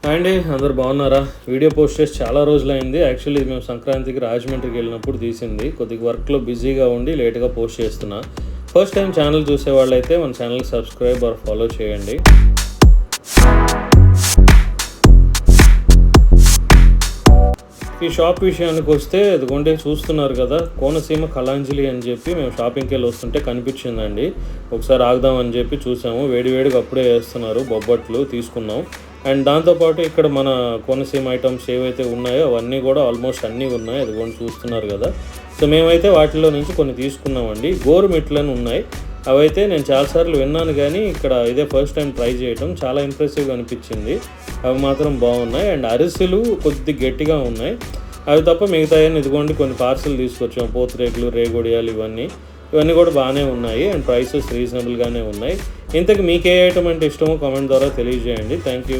Hi అండి, అందరు బాగున్నారా? వీడియో పోస్ట్ చేసి చాలా రోజులైంది. యాక్చువల్లీ మేము సంక్రాంతికి రాజమండ్రికి వెళ్ళినప్పుడు తీసింది. కొద్దిగా వర్క్లో బిజీగా ఉండి లేట్గా పోస్ట్ చేస్తున్నా. ఫస్ట్ టైం ఛానల్ చూసే వాళ్ళైతే మన ఛానల్కి సబ్స్క్రైబ్ ఆర్ ఫాలో చేయండి. ఈ షాప్ విషయానికి వస్తే అదిగోండి చూస్తున్నారు కదా, కోనసీమ కళాంజలి అని చెప్పి మేము షాపింగ్కి వెళ్ళి వస్తుంటే కనిపించిందండి. ఒకసారి ఆగుదామని చెప్పి చూసాము. వేడివేడిగా అప్పుడే వేస్తున్నారు బొబ్బట్లు, తీసుకున్నాం. అండ్ దాంతోపాటు ఇక్కడ మన కోనసీమ ఐటమ్స్ ఏవైతే ఉన్నాయో అవన్నీ కూడా ఆల్మోస్ట్ అన్నీ ఉన్నాయి. అదిగోండి చూస్తున్నారు కదా. సో మేమైతే వాటిలో నుంచి కొన్ని తీసుకున్నామండి. గోరుమిట్లని ఉన్నాయి. అవైతే నేను చాలాసార్లు విన్నాను కానీ ఇక్కడ ఇదే ఫస్ట్ టైం ట్రై చేయటం. చాలా ఇంప్రెసివ్గా అనిపించింది. అవి మాత్రం బాగున్నాయి. అండ్ అరిసెలు కొద్ది గట్టిగా ఉన్నాయి. అవి తప్ప మిగతాయని ఇదిగోండి కొన్ని పార్సల్ తీసుకొచ్చాం. పోతురేకులు, రేగొడియాలు ఇవన్నీ కూడా బాగానే ఉన్నాయి. అండ్ ప్రైసెస్ రీజనబుల్గానే ఉన్నాయి. ఇంతకు మీకు ఏ ఐటమ్ అంటే ఇష్టమో కామెంట్ ద్వారా తెలియజేయండి. Thank you.